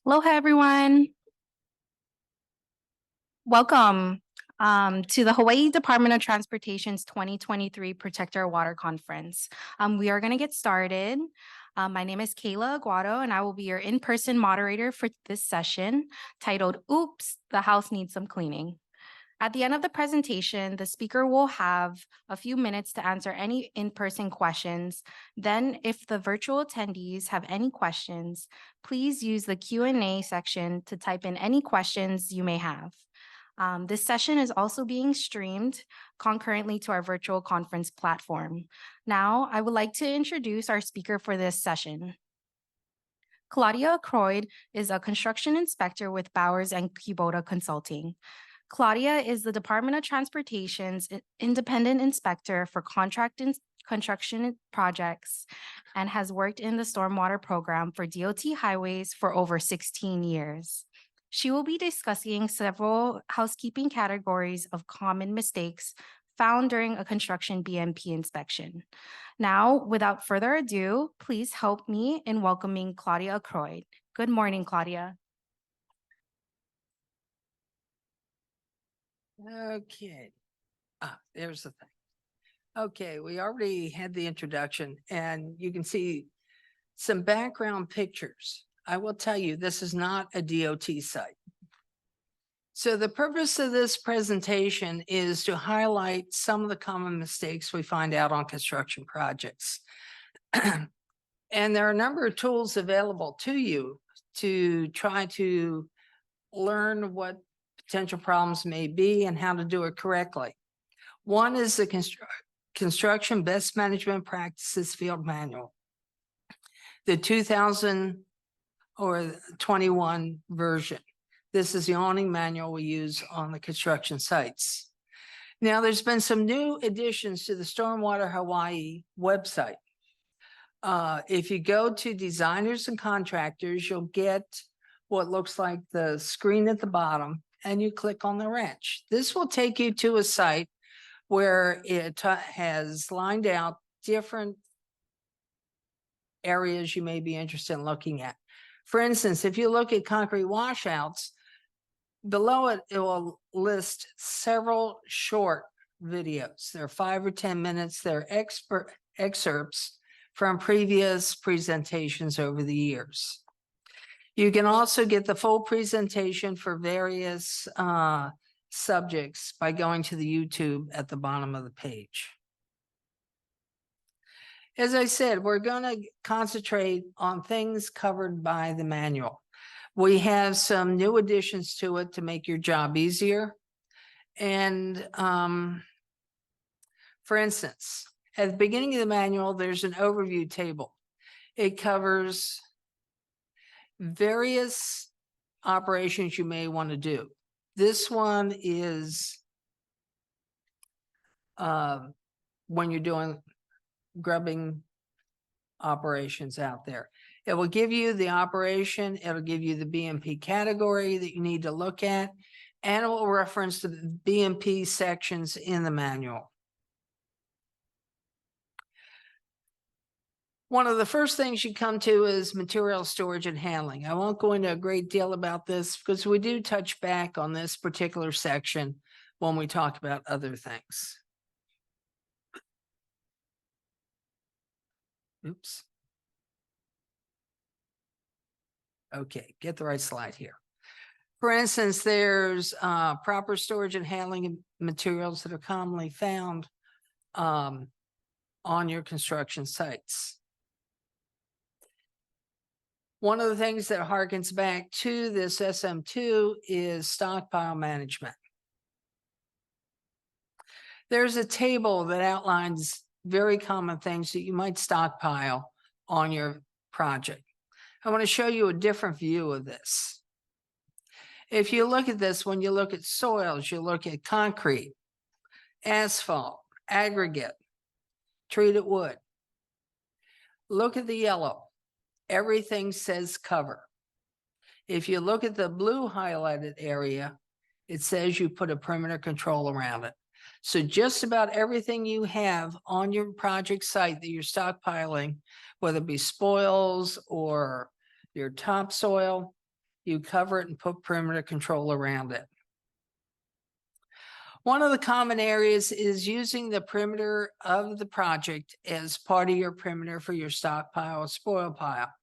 Aloha, everyone. Welcome to the Hawaii Department of Transportation's 2023 Protect Our Water Conference. We are going to get started. My name is Kayla Aguado, and I will be your in-person moderator for this session titled, Oops, the House Needs Some Cleaning. At the end of the presentation, the speaker will have a few minutes to answer any in-person questions. Then, if the virtual attendees have any questions, please use the Q&A section to type in any questions you may have. This session is also being streamed concurrently to our virtual conference platform. Now, I would like to introduce our speaker for this session. Claudia Akroyd is a construction inspector with Bowers and Kubota Consulting. Claudia is the Department of Transportation's independent inspector for construction projects and has worked in the stormwater program for DOT highways for over 16 years. She will be discussing several housekeeping categories of common mistakes found during a construction BMP inspection. Now, without further ado, please help me in welcoming Claudia Akroyd. Good morning, Claudia. Okay. There's the thing. Okay, we already had the introduction and you can see some background pictures. I will tell you, this is not a DOT site. So the purpose of this presentation is to highlight some of the common mistakes we find out on construction projects. And there are a number of tools available to you to try to learn what potential problems may be and how to do it correctly. One is the Construction Best Management Practices Field Manual, the 2021 version. This is the awning manual we use on the construction sites. Now, there's been some new additions to the Stormwater Hawaii website. If you go to designers and contractors, you'll get what looks like the screen at the bottom, and you click on the wrench. This will take you to a site where it has lined out different areas you may be interested in looking at. For instance, if you look at concrete washouts, below it, it will list several short videos. They're 5 or 10 minutes. They're excerpts from previous presentations over the years. You can also get the full presentation for various subjects by going to the YouTube at the bottom of the page. As I said, we're going to concentrate on things covered by the manual. We have some new additions to it to make your job easier. And for instance, at the beginning of the manual, there's an overview table. It covers various operations you may want to do. This one is when you're doing grubbing operations out there. It will give you the operation, it'll give you the BMP category that you need to look at, and it will reference the BMP sections in the manual. One of the first things you come to is material storage and handling. I won't go into a great deal about this because we do touch back on this particular section when we talk about other things. Oops. Okay, get the right slide here. For instance, there's proper storage and handling of materials that are commonly found on your construction sites. One of the things that harkens back to this SM2 is stockpile management. There's a table that outlines very common things that you might stockpile on your project. I want to show you a different view of this. If you look at this, when you look at soils, you look at concrete, asphalt, aggregate, treated wood. Look at the yellow. Everything says cover. If you look at the blue highlighted area, it says you put a perimeter control around it. So just about everything you have on your project site that you're stockpiling, whether it be spoils or your topsoil, you cover it and put perimeter control around it. One of the common areas is using the perimeter of the project as part of your perimeter for your stockpile or spoil pile.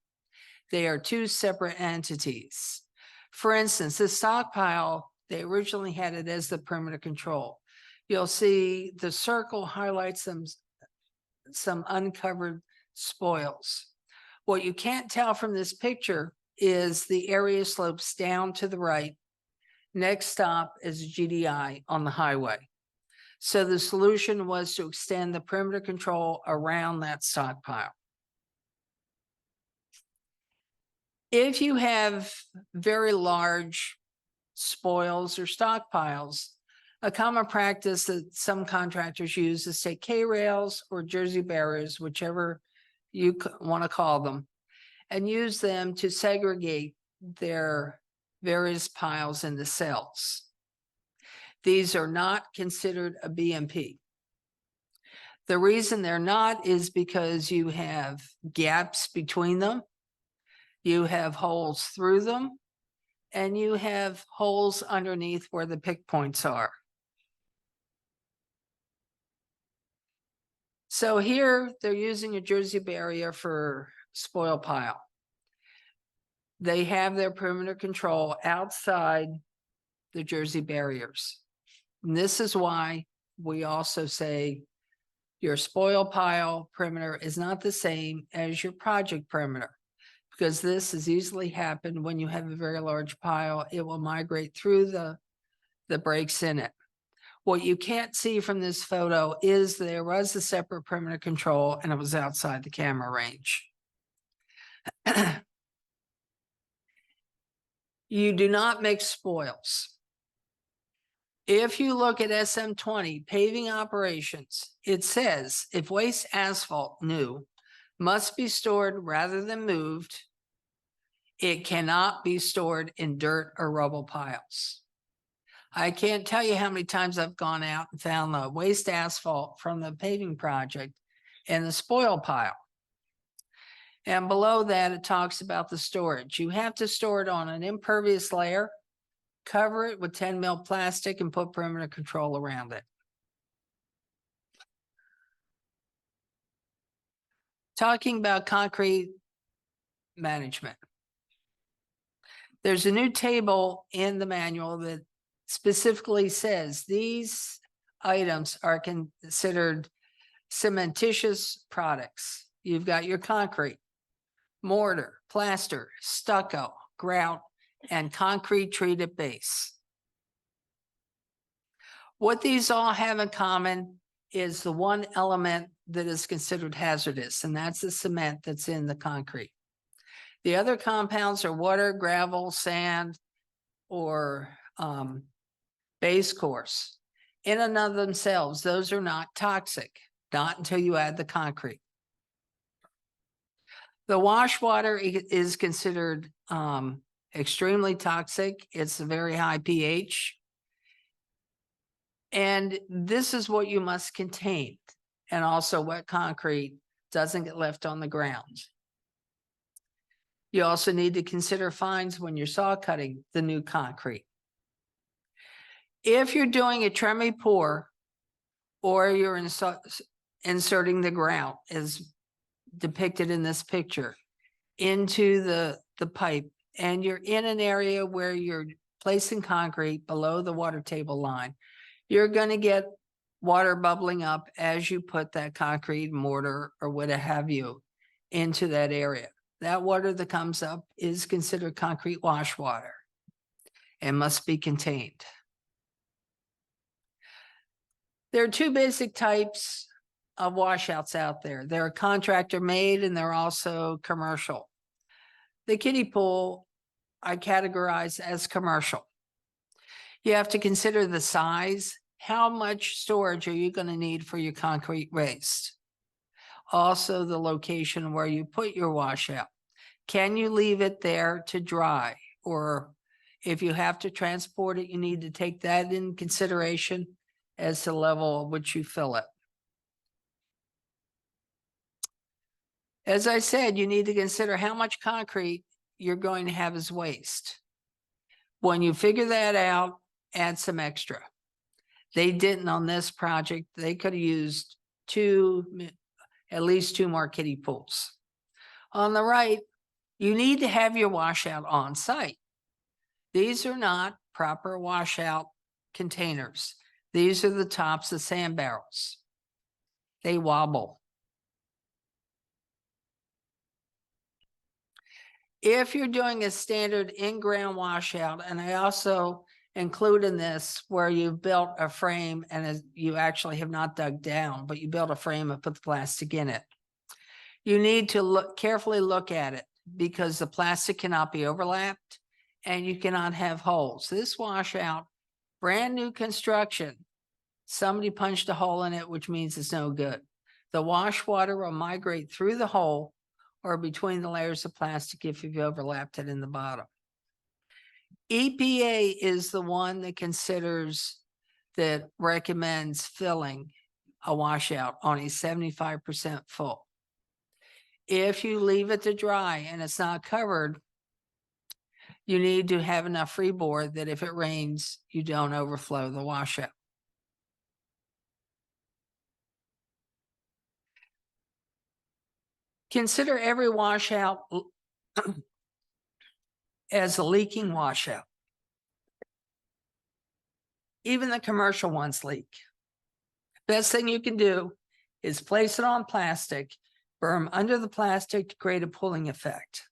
They are two separate entities. For instance, the stockpile, they originally had it as the perimeter control. You'll see the circle highlights some uncovered spoils. What you can't tell from this picture is the area slopes down to the right. Next stop is GDI on the highway. So the solution was to extend the perimeter control around that stockpile. If you have very large spoils or stockpiles, a common practice that some contractors use is take K-rails or Jersey barriers, whichever you want to call them, and use them to segregate their various piles into cells. These are not considered a BMP. The reason they're not is because you have gaps between them, you have holes through them, and you have holes underneath where the pick points are. So here they're using a Jersey barrier for spoil pile. They have their perimeter control outside the Jersey barriers. And this is why we also say your spoil pile perimeter is not the same as your project perimeter, because this has easily happened when you have a very large pile. It will migrate through the breaks in it. What you can't see from this photo is there was a separate perimeter control and it was outside the camera range. You do not mix spoils. If you look at SM20 paving operations, it says if waste asphalt new must be stored rather than moved, it cannot be stored in dirt or rubble piles. I can't tell you how many times I've gone out and found the waste asphalt from the paving project in the spoil pile. And below that, it talks about the storage. You have to store it on an impervious layer, cover it with 10 mil plastic, and put perimeter control around it. Talking about concrete management. There's a new table in the manual that specifically says these items are considered cementitious products. You've got your concrete, mortar, plaster, stucco, grout, and concrete treated base. What these all have in common is the one element that is considered hazardous, and that's the cement that's in the concrete. The other compounds are water, gravel, sand, or base course. In and of themselves, those are not toxic, not until you add the concrete. The wash water is considered extremely toxic. It's a very high pH. And this is what you must contain. And also wet concrete doesn't get left on the ground. You also need to consider fines when you're saw cutting the new concrete. If you're doing a tremie pour or you're inserting the grout as depicted in this picture into the pipe, and you're in an area where you're placing concrete below the water table line, you're going to get water bubbling up as you put that concrete, mortar, or what have you into that area. That water that comes up is considered concrete wash water and must be contained. There are two basic types of washouts out there. They're contractor made and they're also commercial. The kiddie pool I categorize as commercial. You have to consider the size. How much storage are you going to need for your concrete waste? Also, the location where you put your washout. Can you leave it there to dry? Or if you have to transport it, you need to take that in consideration as to the level at which you fill it. As I said, you need to consider how much concrete you're going to have is waste. When you figure that out, add some extra. They didn't on this project. They could have used at least two more kiddie pools. On the right, you need to have your washout on site. These are not proper washout containers. These are the tops of sand barrels. They wobble. If you're doing a standard in-ground washout, and I also include in this where you've built a frame and you actually have not dug down, but you built a frame and put the plastic in it. You need to carefully look at it because the plastic cannot be overlapped and you cannot have holes. This washout, brand new construction, somebody punched a hole in it, which means it's no good. The wash water will migrate through the hole or between the layers of plastic if you've overlapped it in the bottom. EPA is the one that recommends filling a washout on a 75% full. If you leave it to dry and it's not covered, you need to have enough freeboard that if it rains, you don't overflow the washout. Consider every washout as a leaking washout. Even the commercial ones leak. Best thing you can do is place it on plastic, berm under the plastic to create a pulling effect.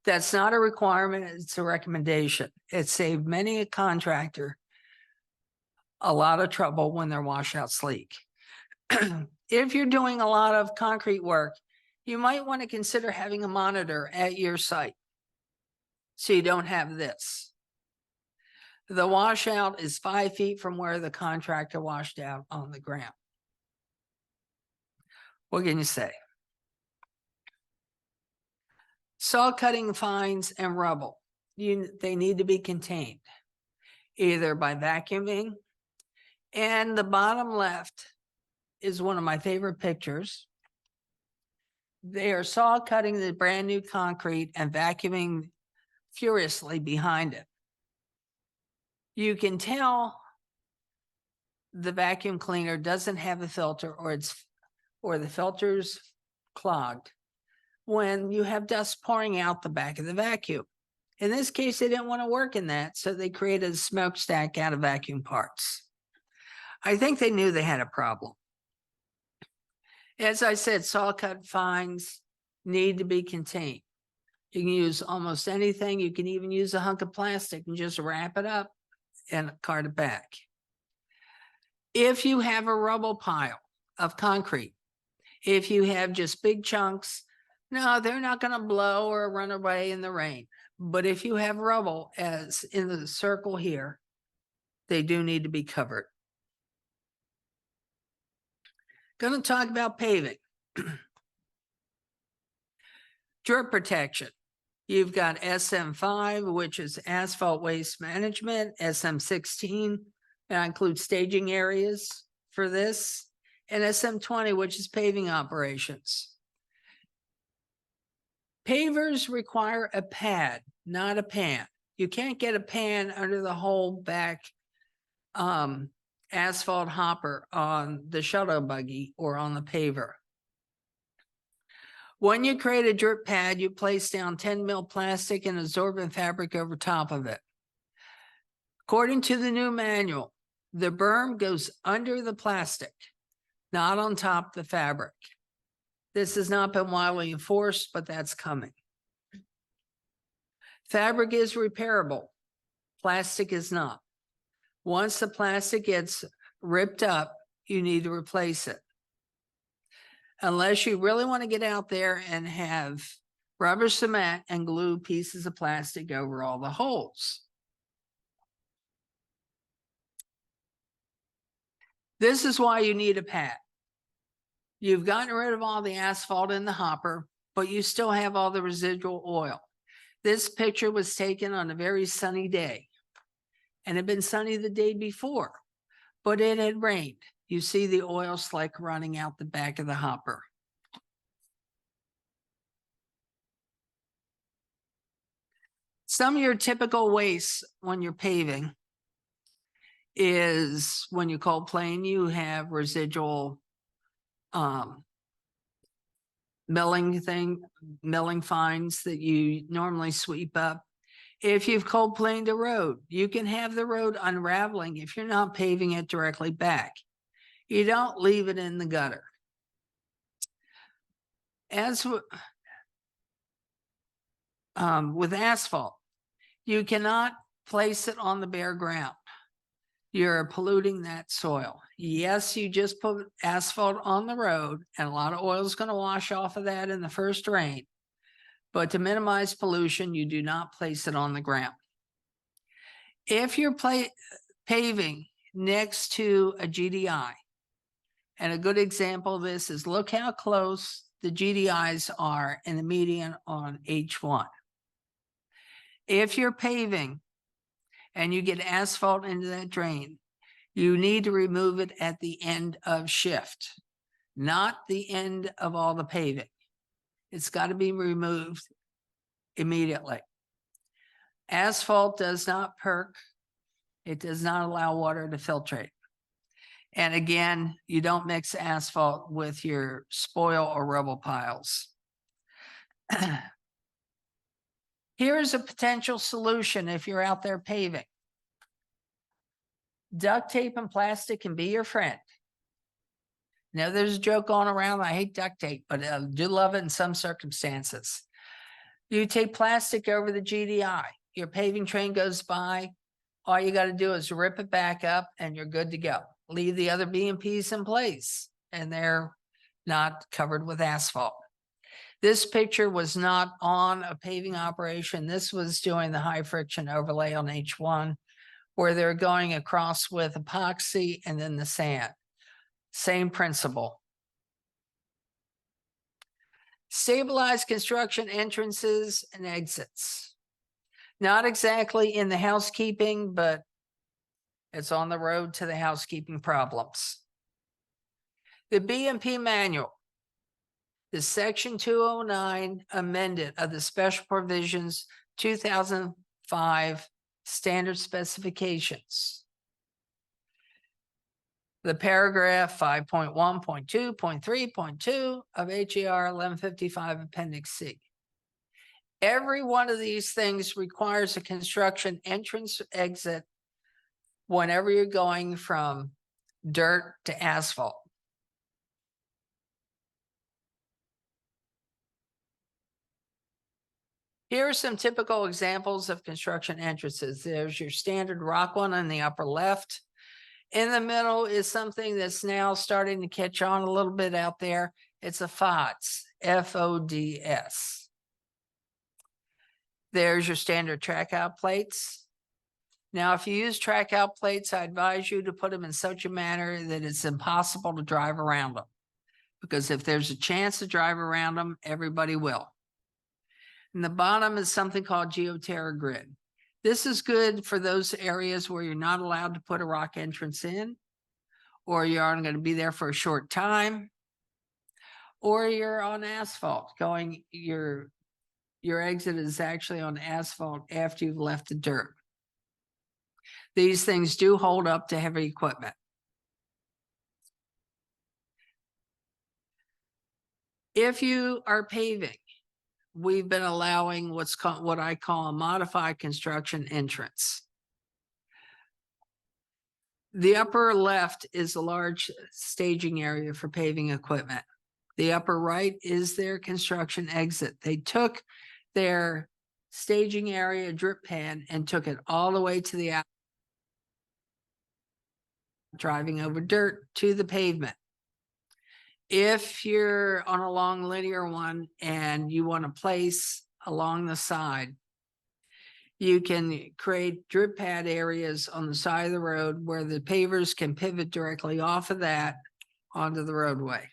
That's not a requirement, it's a recommendation. It saved many a contractor a lot of trouble when their washouts leak. If you're doing a lot of concrete work, you might want to consider having a monitor at your site so you don't have this. The washout is 5 feet from where the contractor washed out on the ground. What can you say? Saw cutting fines and rubble, they need to be contained either by vacuuming, and the bottom left is one of my favorite pictures. They are saw cutting the brand new concrete and vacuuming furiously behind it. You can tell the vacuum cleaner doesn't have a filter or the filter's clogged when you have dust pouring out the back of the vacuum. In this case, they didn't want to work in that, so they created a smokestack out of vacuum parts. I think they knew they had a problem. As I said, saw cut fines need to be contained. You can use almost anything. You can even use a hunk of plastic and just wrap it up and cart it back. If you have a rubble pile of concrete, if you have just big chunks, no, they're not going to blow or run away in the rain. But if you have rubble, as in the circle here, they do need to be covered. Going to talk about paving. Dirt protection. You've got SM5, which is asphalt waste management, SM16, that includes staging areas for this, and SM20, which is paving operations. Pavers require a pad, not a pan. You can't get a pan under the whole back asphalt hopper on the shuttle buggy or on the paver. When you create a dirt pad, you place down 10 mil plastic and absorbent fabric over top of it. According to the new manual, the berm goes under the plastic, not on top of the fabric. This has not been widely enforced, but that's coming. Fabric is repairable. Plastic is not. Once the plastic gets ripped up, you need to replace it. Unless you really want to get out there and have rubber cement and glue pieces of plastic over all the holes. This is why you need a pad. You've gotten rid of all the asphalt in the hopper, but you still have all the residual oil. This picture was taken on a very sunny day, and it had been sunny the day before, but it had rained. You see the oil slick running out the back of the hopper. Some of your typical wastes when you're paving is when you cold plane, you have residual milling fines that you normally sweep up. If you've cold planed a road, you can have the road unraveling if you're not paving it directly back. You don't leave it in the gutter. As with asphalt, you cannot place it on the bare ground. You're polluting that soil. Yes, you just put asphalt on the road and a lot of oil is going to wash off of that in the first rain. But to minimize pollution, you do not place it on the ground. If you're paving next to a GDI, and a good example of this is look how close the GDIs are in the median on H1. If you're paving and you get asphalt into that drain, you need to remove it at the end of shift, not the end of all the paving. It's got to be removed immediately. Asphalt does not perk. It does not allow water to filtrate. And again, you don't mix asphalt with your spoil or rubble piles. Here's a potential solution if you're out there paving. Duct tape and plastic can be your friend. Now, there's a joke going around. I hate duct tape, but I do love it in some circumstances. You take plastic over the GDI. Your paving train goes by. All you got to do is rip it back up and you're good to go. Leave the other B&Ps in place and they're not covered with asphalt. This picture was not on a paving operation. This was doing the high friction overlay on H1 where they're going across with epoxy and then the sand. Same principle. Stabilized construction entrances and exits. Not exactly in the housekeeping, but it's on the road to the housekeeping problems. The B&P manual, the section 209 amended of the special provisions 2005 standard specifications. The paragraph 5.1.2.3.2 of HER 1155 Appendix C. Every one of these things requires a construction entrance exit whenever you're going from dirt to asphalt. Here are some typical examples of construction entrances. There's your standard rock one in the upper left. In the middle is something that's now starting to catch on a little bit out there. It's a FODS, F-O-D-S. There's your standard track out plates. Now, if you use track out plates, I advise you to put them in such a manner that it's impossible to drive around them. Because if there's a chance to drive around them, everybody will. And the bottom is something called geoterra grid. This is good for those areas where you're not allowed to put a rock entrance in, or you aren't going to be there for a short time, or you're on asphalt going, your exit is actually on asphalt after you've left the dirt. These things do hold up to heavy equipment. If you are paving, we've been allowing what I call a modified construction entrance. The upper left is a large staging area for paving equipment. The upper right is their construction exit. They took their staging area drip pan and took it all the way to the out, driving over dirt to the pavement. If you're on a long linear one and you want to place along the side, you can create drip pad areas on the side of the road where the pavers can pivot directly off of that onto the roadway.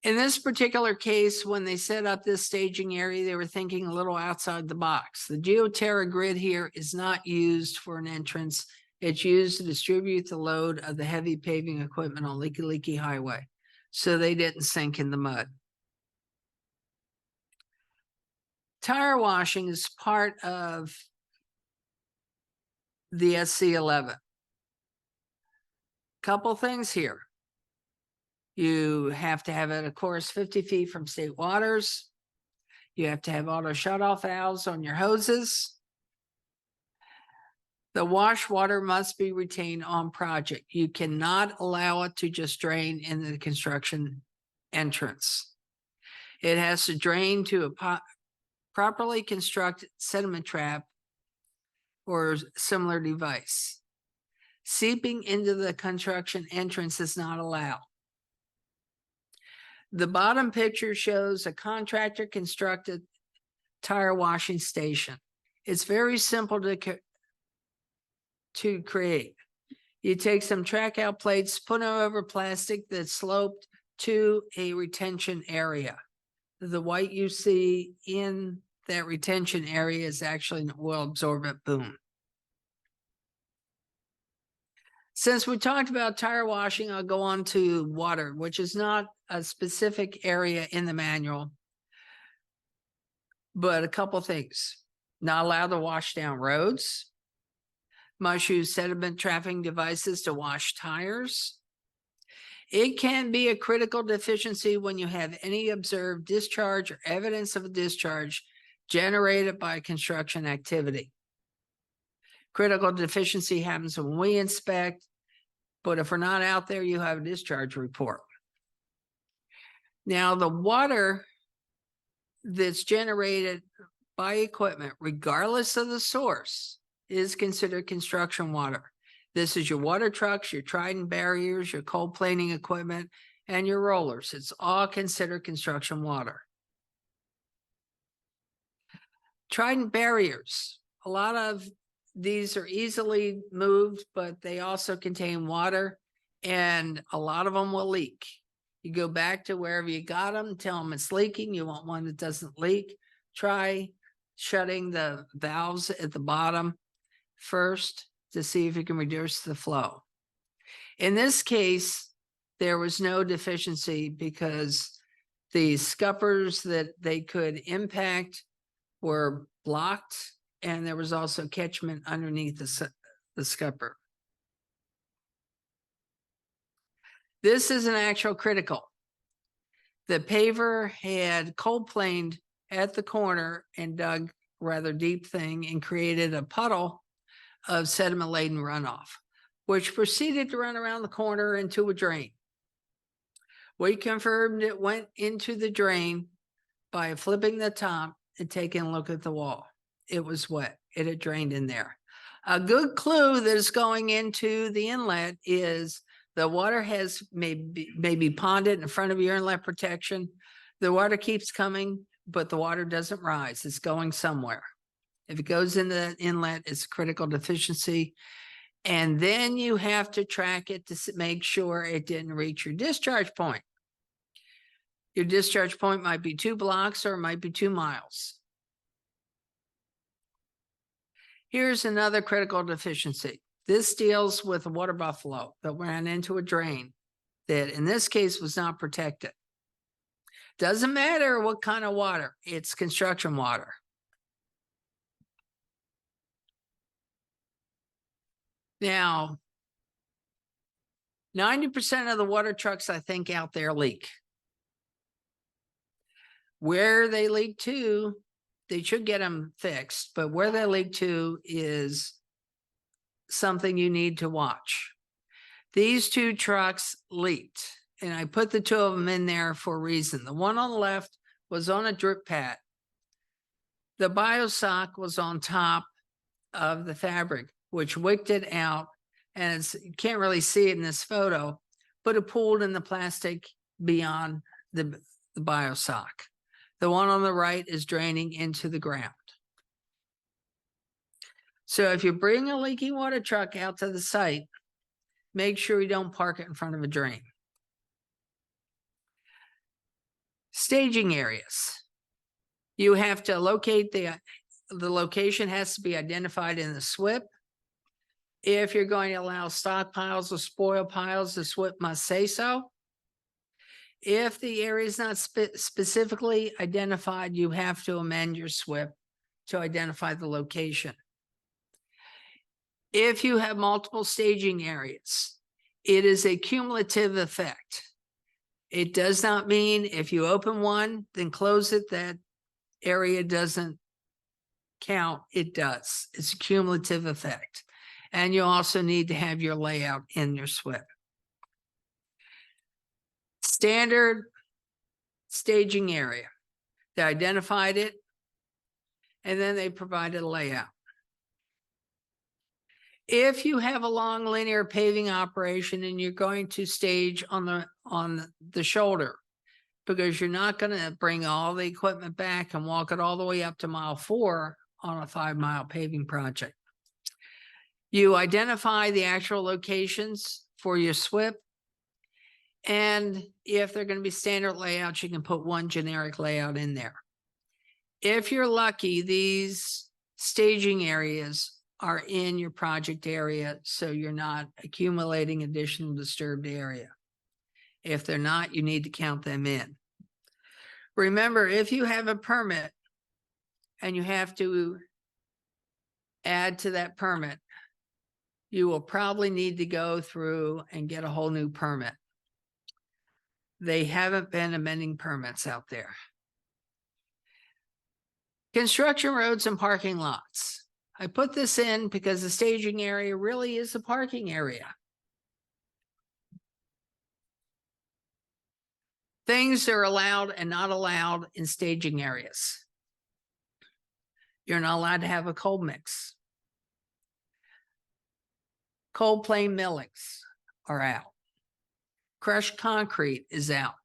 In this particular case, when they set up this staging area, they were thinking a little outside the box. The geoterra grid here is not used for an entrance. It's used to distribute the load of the heavy paving equipment on leaky highway, so they didn't sink in the mud. Tire washing is part of the SC11. Couple things here. You have to have it, of course, 50 feet from state waters. You have to have auto shutoff valves on your hoses. The wash water must be retained on project. You cannot allow it to just drain in the construction entrance. It has to drain to a properly constructed sediment trap or similar device. Seeping into the construction entrance is not allowed. The bottom picture shows a contractor constructed tire washing station. It's very simple to create. You take some track out plates, put them over plastic that's sloped to a retention area. The white you see in that retention area is actually an oil absorbent boom. Since we talked about tire washing, I'll go on to water, which is not a specific area in the manual, but a couple things. Not allowed to wash down roads. Must use sediment trapping devices to wash tires. It can be a critical deficiency when you have any observed discharge or evidence of a discharge generated by construction activity. Critical deficiency happens when we inspect, but if we're not out there, you have a discharge report. Now, the water that's generated by equipment, regardless of the source, is considered construction water. This is your water trucks, your Trident barriers, your cold planing equipment, and your rollers. It's all considered construction water. Trident barriers. A lot of these are easily moved, but they also contain water, and a lot of them will leak. You go back to wherever you got them, tell them it's leaking. You want one that doesn't leak. Try shutting the valves at the bottom first to see if you can reduce the flow. In this case, there was no deficiency because the scuppers that they could impact were blocked, and there was also catchment underneath the scupper. This is an actual critical. The paver had cold planed at the corner and dug rather deep thing and created a puddle of sediment-laden runoff, which proceeded to run around the corner into a drain. We confirmed it went into the drain by flipping the top and taking a look at the wall. It was wet. It had drained in there. A good clue that is going into the inlet is the water has maybe ponded in front of your inlet protection. The water keeps coming, but the water doesn't rise. It's going somewhere. If it goes into that inlet, it's a critical deficiency. And then you have to track it to make sure it didn't reach your discharge point. Your discharge point might be 2 blocks or it might be 2 miles. Here's another critical deficiency. This deals with a water buffalo that ran into a drain that in this case was not protected. Doesn't matter what kind of water, it's construction water. Now, 90% of the water trucks I think out there leak. Where they leak to, they should get them fixed, but where they leak to is something you need to watch. These 2 trucks leaked, and I put the 2 of them in there for a reason. The one on the left was on a drip pad. The biosock was on top of the fabric, which wicked it out, and you can't really see it in this photo, but it pooled in the plastic beyond the biosock. The one on the right is draining into the ground. So if you bring a leaking water truck out to the site, make sure you don't park it in front of a drain. Staging areas. You have to locate the location has to be identified in the SWIP. If you're going to allow stockpiles or spoil piles, the SWIP must say so. If the area is not specifically identified, you have to amend your SWIP to identify the location. If you have multiple staging areas, it is a cumulative effect. It does not mean if you open one, then close it, that area doesn't count. It does. It's a cumulative effect. And you also need to have your layout in your SWIP. Standard staging area. They identified it, and then they provided a layout. If you have a long linear paving operation and you're going to stage on the shoulder, because you're not going to bring all the equipment back and walk it all the way up to mile 4 on a 5-mile paving project. You identify the actual locations for your SWIP. And if they're going to be standard layouts, you can put one generic layout in there. If you're lucky, these staging areas are in your project area, so you're not accumulating additional disturbed area. If they're not, you need to count them in. Remember, if you have a permit and you have to add to that permit, you will probably need to go through and get a whole new permit. They haven't been amending permits out there. Construction roads and parking lots. I put this in because the staging area really is a parking area. Things are allowed and not allowed in staging areas. You're not allowed to have a cold mix. Cold plain millings are out. Crushed concrete is out.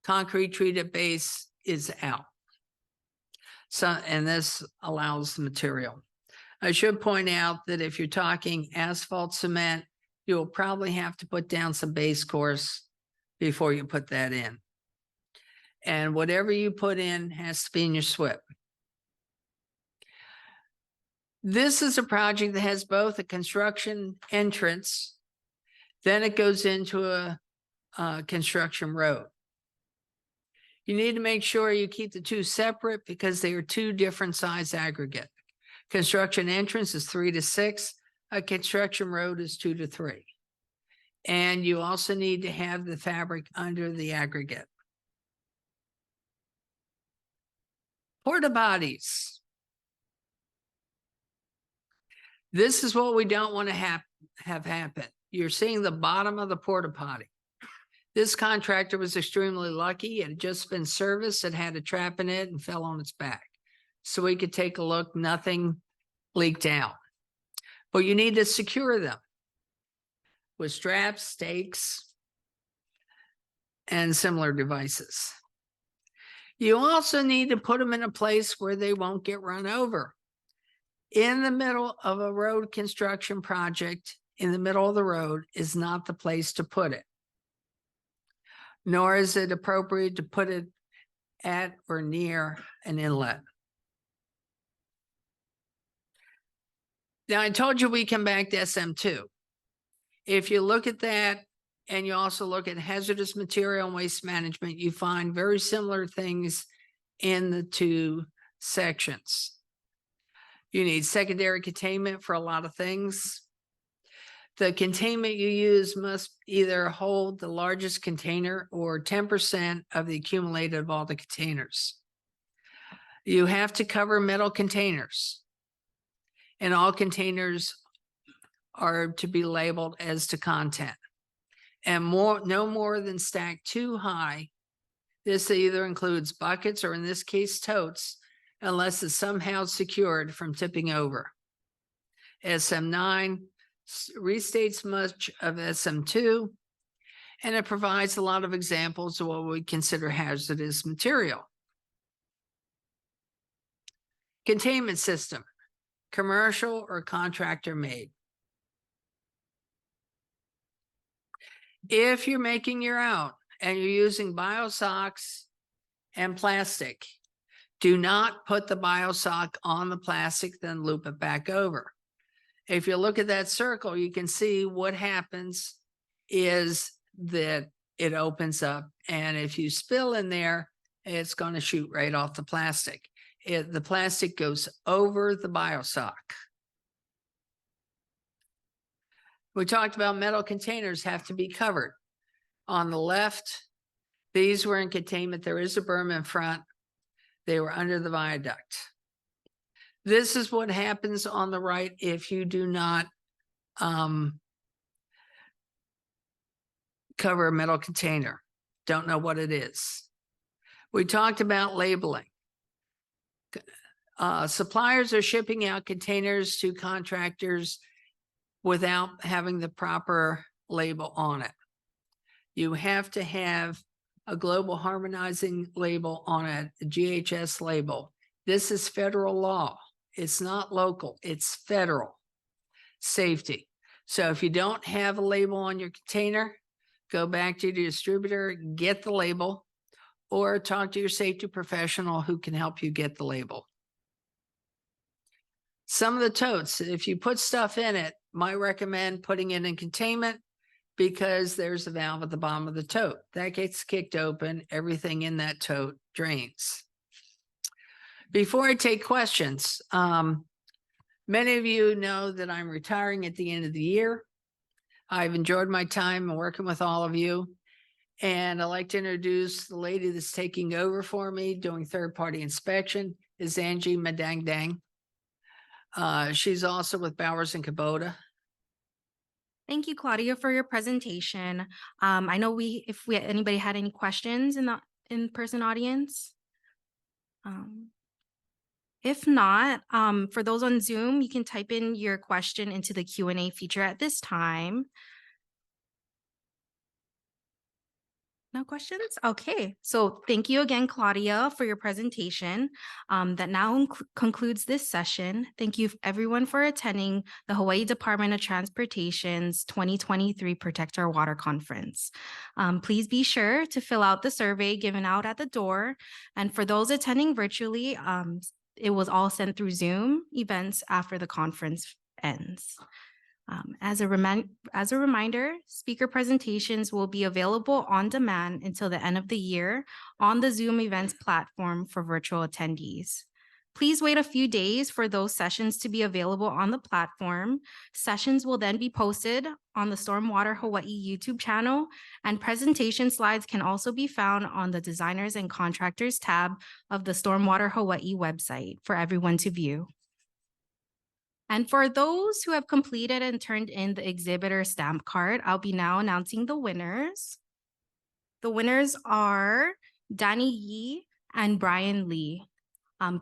Concrete treated base is out. So, and this allows the material. I should point out that if you're talking asphalt cement, you'll probably have to put down some base course before you put that in. And whatever you put in has to be in your SWIP. This is a project that has both a construction entrance, then it goes into a construction road. You need to make sure you keep the two separate because they are two different size aggregate. Construction entrance is 3 to 6. A construction road is 2 to 3. And you also need to have the fabric under the aggregate. Porta potties. This is what we don't want to have happen. You're seeing the bottom of the porta potty. This contractor was extremely lucky. It had just been serviced. It had a trap in it and fell on its back. So we could take a look. Nothing leaked out. But you need to secure them with straps, stakes, and similar devices. You also need to put them in a place where they won't get run over. In the middle of a road construction project, in the middle of the road is not the place to put it. Nor is it appropriate to put it at or near an inlet. Now, I told you we come back to SM2. If you look at that and you also look at hazardous material and waste management, you find very similar things in the two sections. You need secondary containment for a lot of things. The containment you use must either hold the largest container or 10% of the accumulated of all the containers. You have to cover metal containers, and all containers are to be labeled as to content, and no more than stacked 2 high. This either includes buckets or in this case totes, unless it's somehow secured from tipping over. SM9 restates much of SM2, and it provides a lot of examples of what we consider hazardous material. Containment system, commercial or contractor made. If you're making your own and you're using biosocs and plastic, do not put the biosock on the plastic, then loop it back over. If you look at that circle, you can see what happens is that it opens up. And if you spill in there, it's going to shoot right off the plastic. The plastic goes over the biosock. We talked about metal containers have to be covered. On the left, these were in containment. There is a berm in front. They were under the viaduct. This is what happens on the right if you do not cover a metal container. Don't know what it is. We talked about labeling. Suppliers are shipping out containers to contractors without having the proper label on it. You have to have a global harmonizing label on it, a GHS label. This is federal law. It's not local, it's federal safety. So if you don't have a label on your container, go back to your distributor, get the label, or talk to your safety professional who can help you get the label. Some of the totes, if you put stuff in it, might recommend putting it in containment because there's a valve at the bottom of the tote. That gets kicked open, everything in that tote drains. Before I take questions, many of you know that I'm retiring at the end of the year. I've enjoyed my time working with all of you. And I'd like to introduce the lady that's taking over for me doing third-party inspection is Angie Madang Dang. She's also with Bowers and Kubota. Thank you, Claudia, for your presentation. I know if anybody had any questions in the in-person audience. If not, for those on Zoom, you can type in your question into the Q&A feature at this time. No questions? Okay, so thank you again, Claudia, for your presentation. That now concludes this session. Thank you everyone for attending the Hawaii Department of Transportation's 2023 Protect Our Water Conference. Please be sure to fill out the survey given out at the door. And for those attending virtually, it was all sent through Zoom events after the conference ends. As a reminder, speaker presentations will be available on demand until the end of the year on the Zoom events platform for virtual attendees. Please wait a few days for those sessions to be available on the platform. Sessions will then be posted on the Stormwater Hawaii YouTube channel, and presentation slides can also be found on the Designers and Contractors tab of the Stormwater Hawaii website for everyone to view. And for those who have completed and turned in the exhibitor stamp card, I'll be now announcing the winners. The winners are Danny Yee and Brian Lee.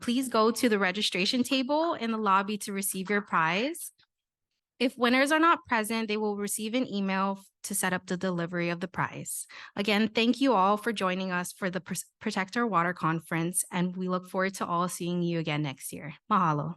Please go to the registration table in the lobby to receive your prize. If winners are not present, they will receive an email to set up the delivery of the prize. Again, thank you all for joining us for the Protect Our Water Conference, and we look forward to all seeing you again next year. Mahalo.